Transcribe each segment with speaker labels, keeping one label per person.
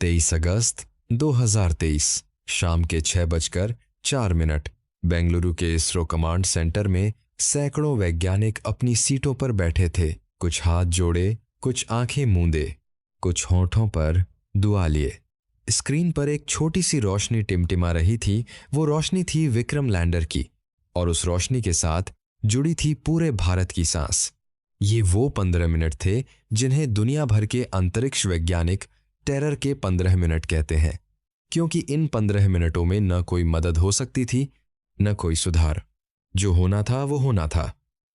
Speaker 1: 23 अगस्त 2023 शाम के 6:04 बेंगलुरु के इसरो कमांड सेंटर में सैकड़ों वैज्ञानिक अपनी सीटों पर बैठे थे। कुछ हाथ जोड़े, कुछ आंखें मूंदे, कुछ होठों पर दुआ लिए। स्क्रीन पर एक छोटी सी रोशनी टिमटिमा रही थी। वो रोशनी थी विक्रम लैंडर की, और उस रोशनी के साथ जुड़ी थी पूरे भारत की सांस। ये वो 15 मिनट थे जिन्हें दुनिया भर के अंतरिक्ष वैज्ञानिक टेरर के 15 मिनट कहते हैं, क्योंकि इन 15 मिनटों में न कोई मदद हो सकती थी, न कोई सुधार। जो होना था वो होना था,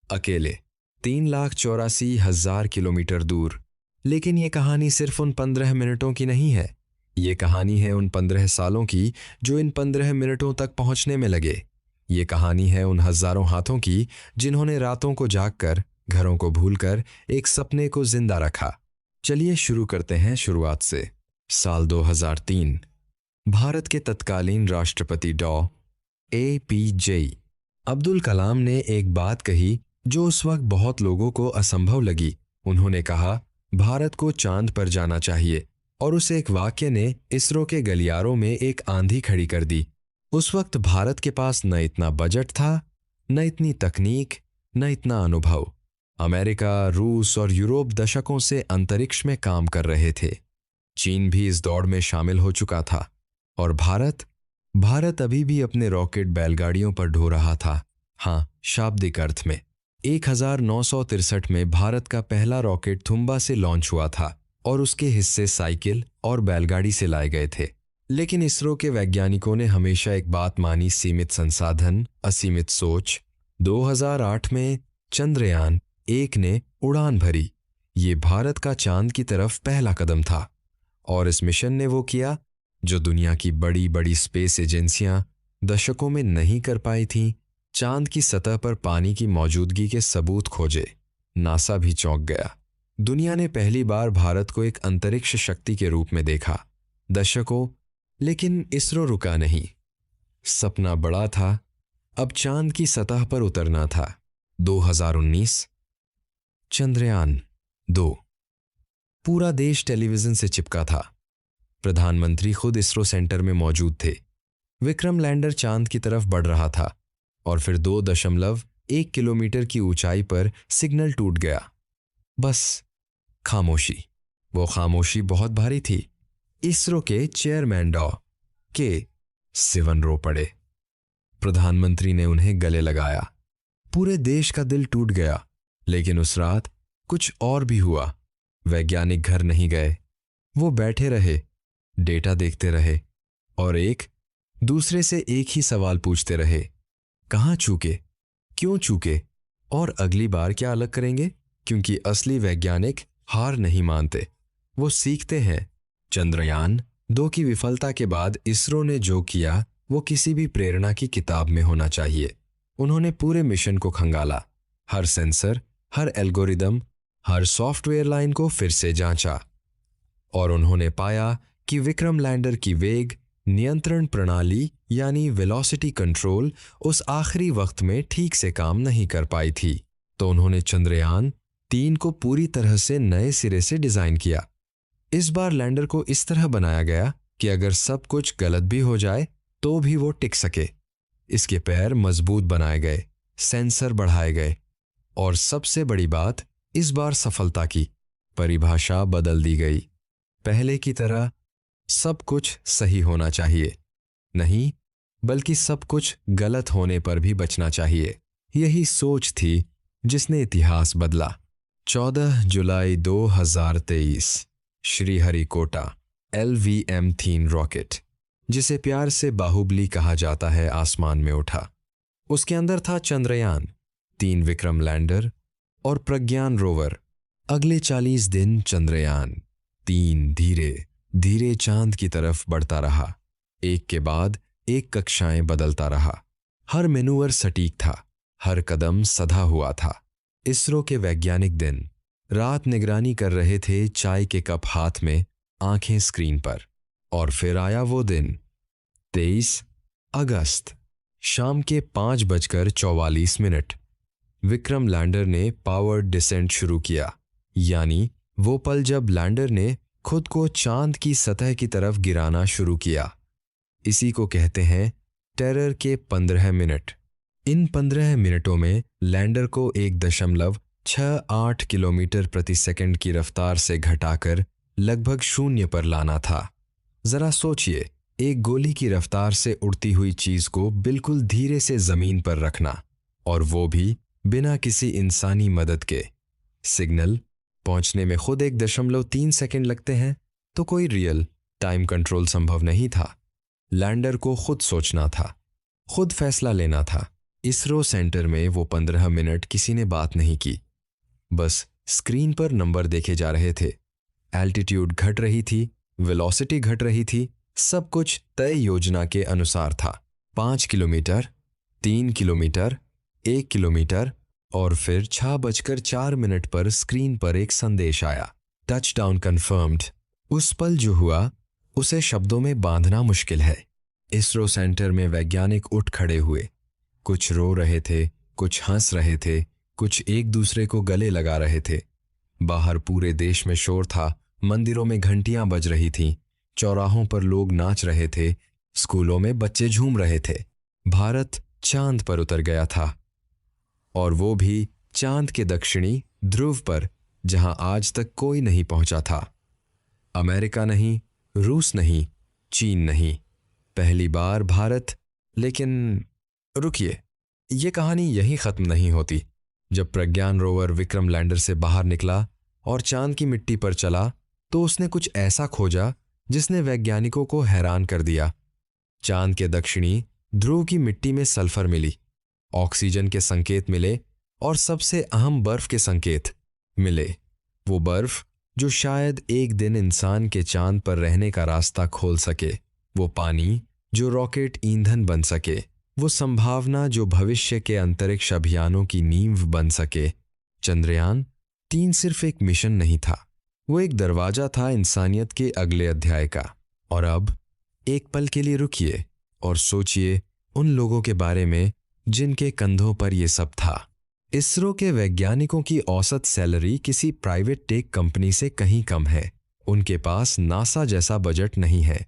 Speaker 1: अकेले 3,84,000 किलोमीटर दूर। लेकिन ये कहानी सिर्फ उन 15 मिनटों की नहीं है। ये कहानी है उन 15 सालों की जो इन 15 मिनटों तक पहुंचने में लगे। ये कहानी है उन हजारों हाथों की जिन्होंने रातों को जागकर, घरों को भूलकर एक सपने को जिंदा रखा। चलिए शुरू करते हैं शुरुआत से। साल 2003। भारत के तत्कालीन राष्ट्रपति APJ अब्दुल कलाम ने एक बात कही जो उस वक्त बहुत लोगों को असंभव लगी। उन्होंने कहा, भारत को चांद पर जाना चाहिए। और उस एक वाक्य ने इसरो के गलियारों में एक आंधी खड़ी कर दी। उस वक्त भारत के पास न इतना बजट था, न इतनी तकनीक, न इतना अनुभव। अमेरिका, रूस और यूरोप दशकों से अंतरिक्ष में काम कर रहे थे। चीन भी इस दौड़ में शामिल हो चुका था। और भारत अभी भी अपने रॉकेट बैलगाड़ियों पर ढो रहा था। हाँ, शाब्दिक अर्थ में। 1963 में भारत का पहला रॉकेट थुम्बा से लॉन्च हुआ था, और उसके हिस्से साइकिल और बैलगाड़ी से लाए गए थे। लेकिन इसरो के वैज्ञानिकों ने हमेशा एक बात मानी, सीमित संसाधन, असीमित सोच। 2008 में चंद्रयान 1 ने उड़ान भरी। ये भारत का चांद की तरफ पहला कदम था। और इस मिशन ने वो किया जो दुनिया की बड़ी बड़ी स्पेस एजेंसियां दशकों में नहीं कर पाई थीं। चांद की सतह पर पानी की मौजूदगी के सबूत खोजे। नासा भी चौंक गया। दुनिया ने पहली बार भारत को एक अंतरिक्ष शक्ति के रूप में देखा। दशकों, लेकिन इसरो रुका नहीं। सपना बड़ा था, अब चांद की सतह पर उतरना था। 2019 चंद्रयान 2। पूरा देश टेलीविजन से चिपका था। प्रधानमंत्री खुद इसरो सेंटर में मौजूद थे। विक्रम लैंडर चांद की तरफ बढ़ रहा था, और फिर 2.1 किलोमीटर की ऊंचाई पर सिग्नल टूट गया। बस खामोशी। वो खामोशी बहुत भारी थी। इसरो के चेयरमैन सिवन रो पड़े। प्रधानमंत्री ने उन्हें गले लगाया। पूरे देश का दिल टूट गया। लेकिन उस रात कुछ और भी हुआ। वैज्ञानिक घर नहीं गए। वो बैठे रहे, डेटा देखते रहे, और एक दूसरे से एक ही सवाल पूछते रहे। कहाँ चूके, क्यों चूके, और अगली बार क्या अलग करेंगे? क्योंकि असली वैज्ञानिक हार नहीं मानते, वो सीखते हैं। चंद्रयान 2 की विफलता के बाद इसरो ने जो किया वो किसी भी प्रेरणा की किताब में होना चाहिए। उन्होंने पूरे मिशन को खंगाला। हर सेंसर, हर एल्गोरिदम, हर सॉफ्टवेयर लाइन को फिर से जांचा। और उन्होंने पाया कि विक्रम लैंडर की वेग नियंत्रण प्रणाली यानी वेलोसिटी कंट्रोल उस आखिरी वक्त में ठीक से काम नहीं कर पाई थी। तो उन्होंने चंद्रयान 3 को पूरी तरह से नए सिरे से डिजाइन किया। इस बार लैंडर को इस तरह बनाया गया कि अगर सब कुछ गलत भी हो जाए तो भी वो टिक सके। इसके पैर मजबूत बनाए गए, सेंसर बढ़ाए गए, और सबसे बड़ी बात, इस बार सफलता की परिभाषा बदल दी गई। पहले की तरह सब कुछ सही होना चाहिए नहीं, बल्कि सब कुछ गलत होने पर भी बचना चाहिए। यही सोच थी जिसने इतिहास बदला। 14 जुलाई 2023 श्रीहरिकोटा LVM-3 रॉकेट, जिसे प्यार से बाहुबली कहा जाता है, आसमान में उठा। उसके अंदर था चंद्रयान 3, विक्रम लैंडर और प्रज्ञान रोवर। अगले 40 दिन चंद्रयान 3 धीरे धीरे चांद की तरफ बढ़ता रहा। एक के बाद एक कक्षाएं बदलता रहा। हर मैनूवर सटीक था, हर कदम सधा हुआ था। इसरो के वैज्ञानिक दिन रात निगरानी कर रहे थे, चाय के कप हाथ में, आंखें स्क्रीन पर। और फिर आया वो दिन, 23 अगस्त शाम के 5:44। विक्रम लैंडर ने पावर्ड डिसेंट शुरू किया, यानी वो पल जब लैंडर ने खुद को चांद की सतह की तरफ गिराना शुरू किया। इसी को कहते हैं टेरर के 15 मिनट। इन 15 मिनटों में लैंडर को 1.68 किलोमीटर प्रति सेकंड की रफ्तार से घटाकर लगभग शून्य पर लाना था। जरा सोचिए, एक गोली की रफ्तार से उड़ती हुई चीज को बिल्कुल धीरे से जमीन पर रखना, और वो भी बिना किसी इंसानी मदद के। सिग्नल पहुंचने में खुद 1.3 सेकंड लगते हैं, तो कोई रियल टाइम कंट्रोल संभव नहीं था। लैंडर को खुद सोचना था, खुद फैसला लेना था। इसरो सेंटर में वो 15 मिनट किसी ने बात नहीं की, बस स्क्रीन पर नंबर देखे जा रहे थे। एल्टीट्यूड घट रही थी, वेलोसिटी घट रही थी, सब कुछ तय योजना के अनुसार था। 5 किलोमीटर, 3 किलोमीटर, 1 किलोमीटर, और फिर 6:04 पर स्क्रीन पर एक संदेश आया, टचडाउन कंफर्म्ड। उस पल जो हुआ उसे शब्दों में बांधना मुश्किल है। इसरो सेंटर में वैज्ञानिक उठ खड़े हुए। कुछ रो रहे थे, कुछ हंस रहे थे, कुछ एक दूसरे को गले लगा रहे थे। बाहर पूरे देश में शोर था, मंदिरों में घंटियां बज रही थीं, चौराहों पर लोग नाच रहे थे, स्कूलों में बच्चे झूम रहे थे। भारत चांद पर उतर गया था, और वो भी चांद के दक्षिणी ध्रुव पर, जहां आज तक कोई नहीं पहुंचा था। अमेरिका नहीं, रूस नहीं, चीन नहीं, पहली बार भारत। लेकिन रुकिए, ये कहानी यहीं खत्म नहीं होती। जब प्रज्ञान रोवर विक्रम लैंडर से बाहर निकला और चांद की मिट्टी पर चला, तो उसने कुछ ऐसा खोजा जिसने वैज्ञानिकों को हैरान कर दिया। चांद के दक्षिणी ध्रुव की मिट्टी में सल्फर मिली, ऑक्सीजन के संकेत मिले, और सबसे अहम बर्फ के संकेत मिले। वो बर्फ जो शायद एक दिन इंसान के चांद पर रहने का रास्ता खोल सके, वो पानी जो रॉकेट ईंधन बन सके, वो संभावना जो भविष्य के अंतरिक्ष अभियानों की नींव बन सके। चंद्रयान-3 सिर्फ एक मिशन नहीं था, वो एक दरवाजा था इंसानियत के अगले अध्याय का। और अब एक पल के लिए रुकिए और सोचिए उन लोगों के बारे में जिनके कंधों पर ये सब था। इसरो के वैज्ञानिकों की औसत सैलरी किसी प्राइवेट टेक कंपनी से कहीं कम है। उनके पास नासा जैसा बजट नहीं है।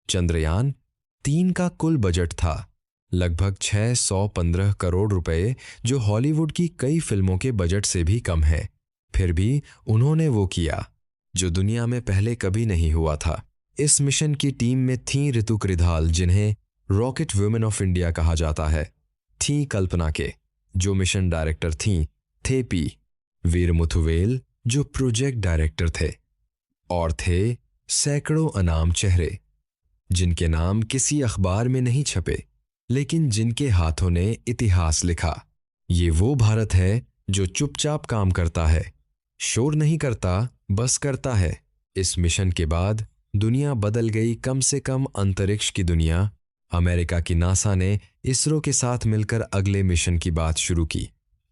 Speaker 1: चंद्रयान-3 का कुल बजट था लगभग 615 करोड़ रुपए, जो हॉलीवुड की कई फिल्मों के बजट से भी कम है। फिर भी उन्होंने वो किया जो दुनिया में पहले कभी नहीं हुआ था। इस मिशन की टीम में थीं ऋतु कृधाल, जिन्हें रॉकेट वुमेन ऑफ इंडिया कहा जाता है, थीं कल्पना के, जो मिशन डायरेक्टर थीं, थे पी वीर मुथुवेल, जो प्रोजेक्ट डायरेक्टर थे, और थे सैकड़ों अनाम चेहरे जिनके नाम किसी अखबार में नहीं छपे, लेकिन जिनके हाथों ने इतिहास लिखा। ये वो भारत है जो चुपचाप काम करता है, शोर नहीं करता, बस करता है। इस मिशन के बाद दुनिया बदल गई, कम से कम अंतरिक्ष की दुनिया। अमेरिका की नासा ने इसरो के साथ मिलकर अगले मिशन की बात शुरू की।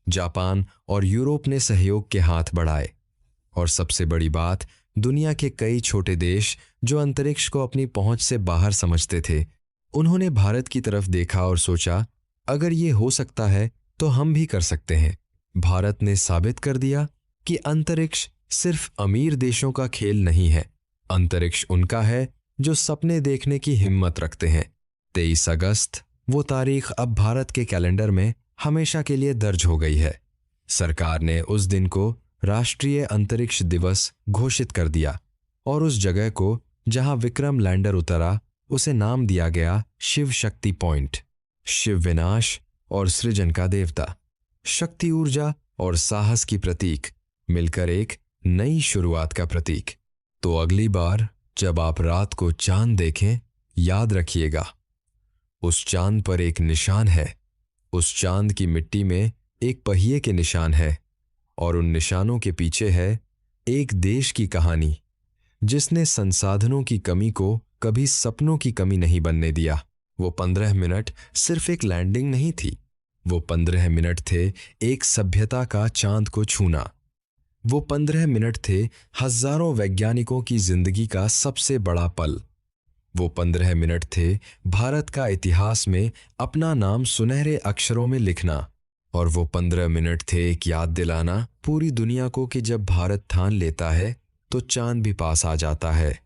Speaker 1: जापान और यूरोप ने सहयोग के हाथ बढ़ाए, और सबसे बड़ी बात, दुनिया के कई छोटे देश जो अंतरिक्ष को अपनी पहुंच से बाहर समझते थे, उन्होंने भारत की तरफ देखा और सोचा, अगर ये हो सकता है तो हम भी कर सकते हैं। भारत ने साबित कर दिया कि अंतरिक्ष सिर्फ अमीर देशों का खेल नहीं है। अंतरिक्ष उनका है जो सपने देखने की हिम्मत रखते हैं। 23 अगस्त, वो तारीख अब भारत के कैलेंडर में हमेशा के लिए दर्ज हो गई है। सरकार ने उस दिन को राष्ट्रीय अंतरिक्ष दिवस घोषित कर दिया, और उस जगह को जहां विक्रम लैंडर उतरा, उसे नाम दिया गया शिव शक्ति पॉइंट। शिव विनाश और सृजन का देवता, शक्ति ऊर्जा और साहस की प्रतीक, मिलकर एक नई शुरुआत का प्रतीक। तो अगली बार जब आप रात को चांद देखें, याद रखिएगा, उस चांद पर एक निशान है। उस चांद की मिट्टी में एक पहिए के निशान है, और उन निशानों के पीछे है एक देश की कहानी, जिसने संसाधनों की कमी को कभी सपनों की कमी नहीं बनने दिया। वो 15 मिनट सिर्फ एक लैंडिंग नहीं थी, वो 15 मिनट थे एक सभ्यता का चांद को छूना। वो 15 मिनट थे हजारों वैज्ञानिकों की जिंदगी का सबसे बड़ा पल। वो 15 मिनट थे भारत का इतिहास में अपना नाम सुनहरे अक्षरों में लिखना। और वो 15 मिनट थे एक याद दिलाना पूरी दुनिया को कि जब भारत ठान लेता है तो चांद भी पास आ जाता है।